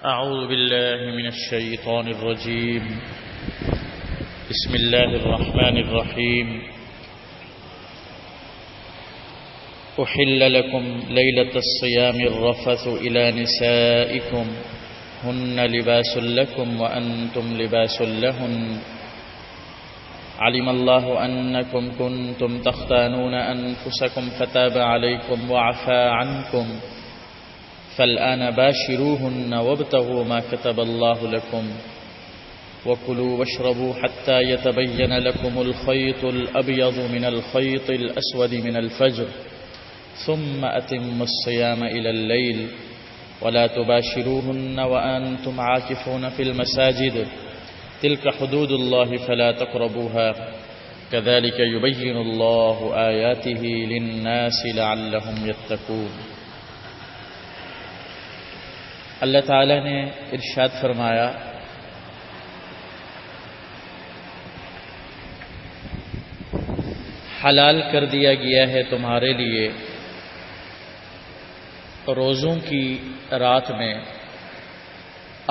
أعوذ بالله من الشيطان الرجيم. بسم الله الرحمن الرحيم. أحل لكم ليلة الصيام الرفث إلى نسائكم هن لباس لكم وأنتم لباس لهن علم الله أنكم كنتم تختانون أنفسكم فتاب عليكم وعفى عنكم فالآن باشروهن وابتغوا ما كتب الله لكم وكلوا واشربوا حتى يتبين لكم الخيط الأبيض من الخيط الأسود من الفجر ثم أتموا الصيام إلى الليل ولا تباشروهن وأنتم عاكفون في المساجد تلك حدود الله فلا تقربوها كذلك يبين الله آياته للناس لعلهم يتقون. اللہ تعالیٰ نے ارشاد فرمایا حلال کر دیا گیا ہے تمہارے لیے روزوں کی رات میں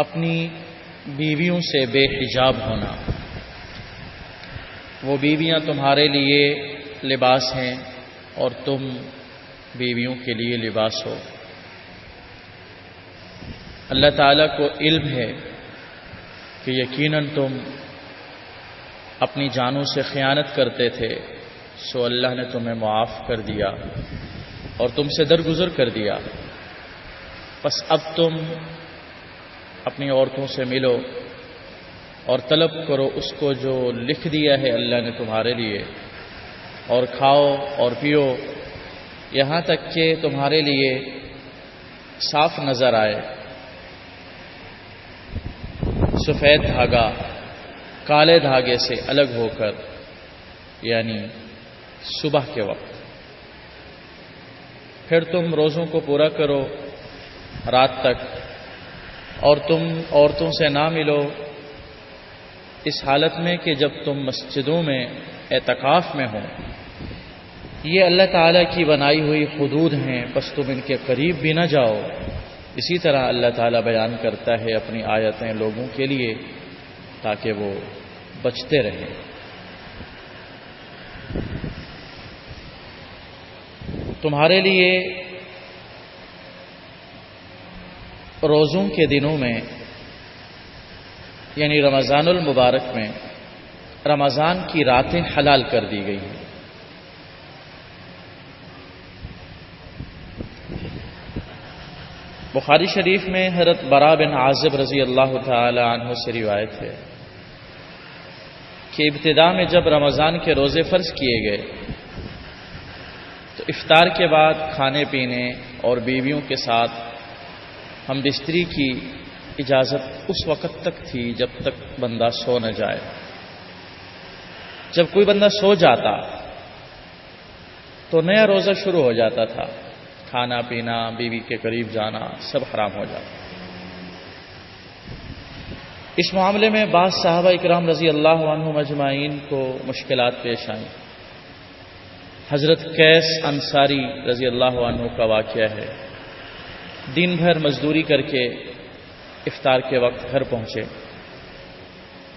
اپنی بیویوں سے بے حجاب ہونا. وہ بیویاں تمہارے لیے لباس ہیں اور تم بیویوں کے لیے لباس ہو. اللہ تعالیٰ کو علم ہے کہ یقیناً تم اپنی جانوں سے خیانت کرتے تھے، سو اللہ نے تمہیں معاف کر دیا اور تم سے درگزر کر دیا. بس اب تم اپنی عورتوں سے ملو اور طلب کرو اس کو جو لکھ دیا ہے اللہ نے تمہارے لیے، اور کھاؤ اور پیو یہاں تک کہ تمہارے لیے صاف نظر آئے. سفید دھاگا کالے دھاگے سے الگ ہو کر، یعنی صبح کے وقت. پھر تم روزوں کو پورا کرو رات تک، اور تم عورتوں سے نہ ملو اس حالت میں کہ جب تم مسجدوں میں اعتکاف میں ہو. یہ اللہ تعالیٰ کی بنائی ہوئی حدود ہیں، بس تم ان کے قریب بھی نہ جاؤ. اسی طرح اللہ تعالیٰ بیان کرتا ہے اپنی آیتیں لوگوں کے لیے تاکہ وہ بچتے رہیں. تمہارے لیے روزوں کے دنوں میں، یعنی رمضان المبارک میں، رمضان کی راتیں حلال کر دی گئی ہیں. بخاری شریف میں حضرت براء بن عازب رضی اللہ تعالی عنہ سے روایت ہے کہ ابتدا میں جب رمضان کے روزے فرض کیے گئے تو افطار کے بعد کھانے پینے اور بیویوں کے ساتھ ہم بستری کی اجازت اس وقت تک تھی جب تک بندہ سو نہ جائے. جب کوئی بندہ سو جاتا تو نیا روزہ شروع ہو جاتا تھا. کھانا پینا، بیوی کے قریب جانا سب حرام ہو جاتا. اس معاملے میں بعض صحابہ اکرام رضی اللہ عنہم اجمعین کو مشکلات پیش آئیں. حضرت قیس انصاری رضی اللہ عنہ کا واقعہ ہے. دن بھر مزدوری کر کے افطار کے وقت گھر پہنچے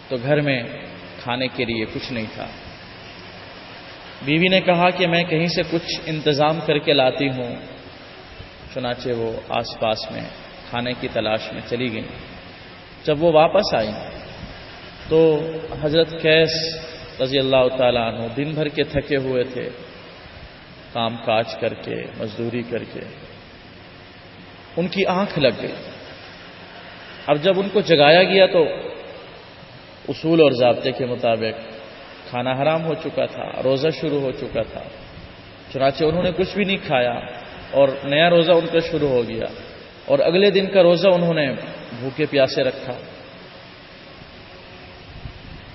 تو گھر میں کھانے کے لیے کچھ نہیں تھا. بیوی نے کہا کہ میں کہیں سے کچھ انتظام کر کے لاتی ہوں. چنانچہ وہ آس پاس میں کھانے کی تلاش میں چلی گئیں. جب وہ واپس آئیں تو حضرت قیس رضی اللہ تعالیٰ عنہ دن بھر کے تھکے ہوئے تھے، کام کاج کر کے مزدوری کر کے. ان کی آنکھ لگ گئی. اب جب ان کو جگایا گیا تو اصول اور ضابطے کے مطابق کھانا حرام ہو چکا تھا، روزہ شروع ہو چکا تھا. چنانچہ انہوں نے کچھ بھی نہیں کھایا اور نیا روزہ ان کا شروع ہو گیا، اور اگلے دن کا روزہ انہوں نے بھوکے پیاسے رکھا.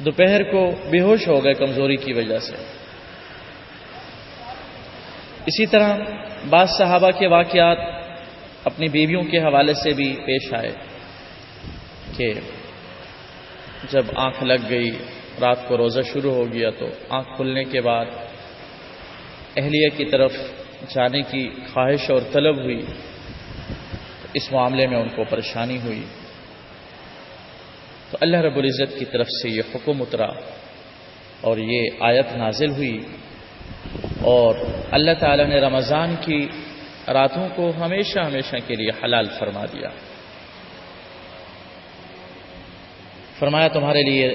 دوپہر کو بے ہوش ہو گئے کمزوری کی وجہ سے. اسی طرح بعض صحابہ کے واقعات اپنی بیویوں کے حوالے سے بھی پیش آئے کہ جب آنکھ لگ گئی، رات کو روزہ شروع ہو گیا تو آنکھ کھلنے کے بعد اہلیہ کی طرف جانے کی خواہش اور طلب ہوئی. اس معاملے میں ان کو پریشانی ہوئی. تو اللہ رب العزت کی طرف سے یہ حکم اترا اور یہ آیت نازل ہوئی، اور اللہ تعالی نے رمضان کی راتوں کو ہمیشہ ہمیشہ کے لیے حلال فرما دیا۔ فرمایا تمہارے لیے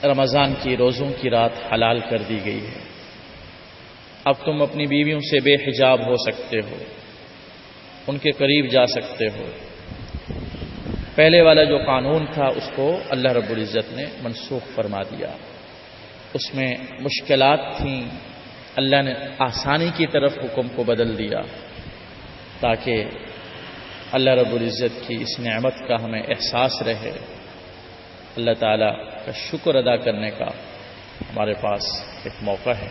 رمضان کی روزوں کی رات حلال کر دی گئی ہے، اب تم اپنی بیویوں سے بے حجاب ہو سکتے ہو، ان کے قریب جا سکتے ہو۔ پہلے والا جو قانون تھا اس کو اللہ رب العزت نے منسوخ فرما دیا، اس میں مشکلات تھیں، اللہ نے آسانی کی طرف حکم کو بدل دیا تاکہ اللہ رب العزت کی اس نعمت کا ہمیں احساس رہے، اللہ تعالیٰ کا شکر ادا کرنے کا ہمارے پاس ایک موقع ہے۔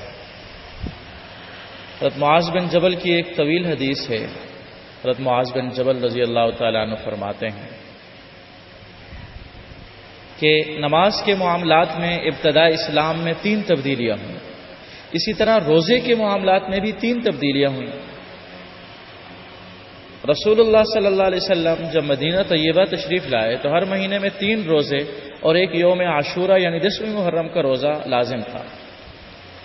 حضرت معاذ بن جبل کی ایک طویل حدیث ہے۔ حضرت معاذ بن جبل رضی اللہ تعالیٰ عنہ فرماتے ہیں کہ نماز کے معاملات میں ابتداء اسلام میں 3 تبدیلیاں ہوئیں، اسی طرح روزے کے معاملات میں بھی 3 تبدیلیاں ہوئیں۔ رسول اللہ صلی اللہ علیہ وسلم جب مدینہ طیبہ تشریف لائے تو ہر مہینے میں 3 روزے اور ایک یوم عاشورہ یعنی 10ویں محرم کا روزہ لازم تھا۔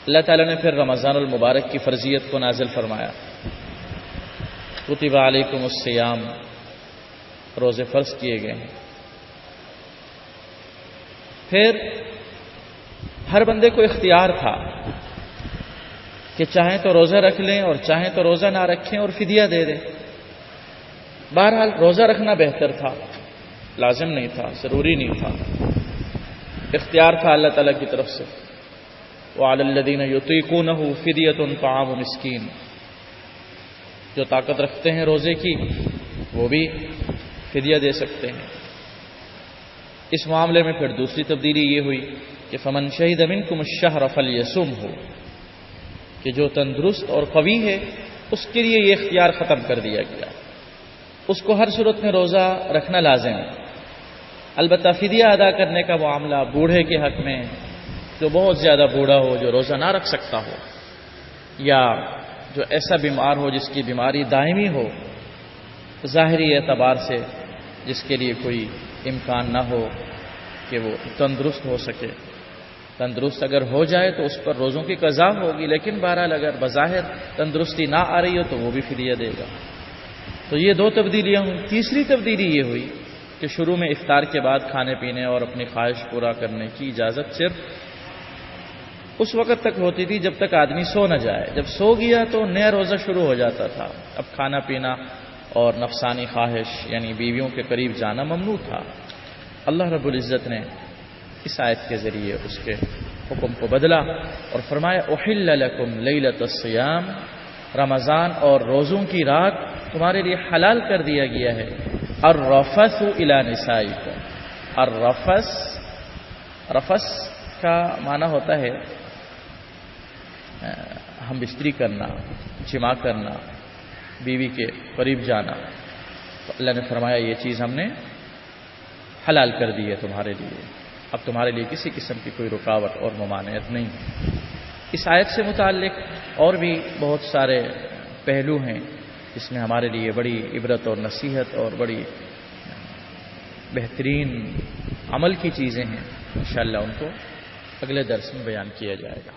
اللہ تعالیٰ نے پھر رمضان المبارک کی فرضیت کو نازل فرمایا، کتب علیکم الصیام، روزے فرض کیے گئے ہیں۔ پھر ہر بندے کو اختیار تھا کہ چاہیں تو روزہ رکھ لیں اور چاہیں تو روزہ نہ رکھیں اور فدیہ دے دیں۔ بہرحال روزہ رکھنا بہتر تھا، لازم نہیں تھا، ضروری نہیں تھا، اختیار تھا اللہ تعالیٰ کی طرف سے۔ وَعَلَى الَّذِينَ يُطِيقُونَهُ فِدْيَةٌ طَعَامُ مِسْكِينٍ، جو طاقت رکھتے ہیں روزے کی وہ بھی فدیہ دے سکتے ہیں۔ اس معاملے میں پھر دوسری تبدیلی یہ ہوئی کہ فَمَنْ شَهِدَ مِنْكُمُ الشَّهْرَ فَلْيَصُمْهُ، کہ جو تندرست اور قوی ہے اس کے لیے یہ اختیار ختم کر دیا گیا، اس کو ہر صورت میں روزہ رکھنا لازم ہے۔ البتہ فدیہ ادا کرنے کا معاملہ بوڑھے کے حق میں، جو بہت زیادہ بوڑھا ہو، جو روزہ نہ رکھ سکتا ہو، یا جو ایسا بیمار ہو جس کی بیماری دائمی ہو، ظاہری اعتبار سے جس کے لیے کوئی امکان نہ ہو کہ وہ تندرست ہو سکے، تندرست اگر ہو جائے تو اس پر روزوں کی قضا ہوگی، لیکن بہرحال اگر بظاہر تندرستی نہ آ رہی ہو تو وہ بھی فدیہ دے گا۔ تو یہ 2 تبدیلیاں ہوئیں۔ تیسری تبدیلی یہ ہوئی کہ شروع میں افطار کے بعد کھانے پینے اور اپنی خواہش پورا کرنے کی اجازت صرف اس وقت تک ہوتی تھی جب تک آدمی سو نہ جائے، جب سو گیا تو نیا روزہ شروع ہو جاتا تھا، اب کھانا پینا اور نفسانی خواہش یعنی بیویوں کے قریب جانا ممنوع تھا۔ اللہ رب العزت نے اس آیت کے ذریعے اس کے حکم کو بدلا اور فرمایا احل لکم لیلۃ الصیام، رمضان اور روزوں کی رات تمہارے لیے حلال کر دیا گیا ہے۔ الرفث الی نسائکم، رفث کا معنی ہوتا ہے ہم بستری کرنا، جماع کرنا، بیوی کے قریب جانا۔ تو اللہ نے فرمایا یہ چیز ہم نے حلال کر دی ہے تمہارے لیے، اب تمہارے لیے کسی قسم کی کوئی رکاوٹ اور ممانعت نہیں۔ اس آیت سے متعلق اور بھی بہت سارے پہلو ہیں جس میں ہمارے لیے بڑی عبرت اور نصیحت اور بڑی بہترین عمل کی چیزیں ہیں، انشاءاللہ ان کو اگلے درس میں بیان کیا جائے گا۔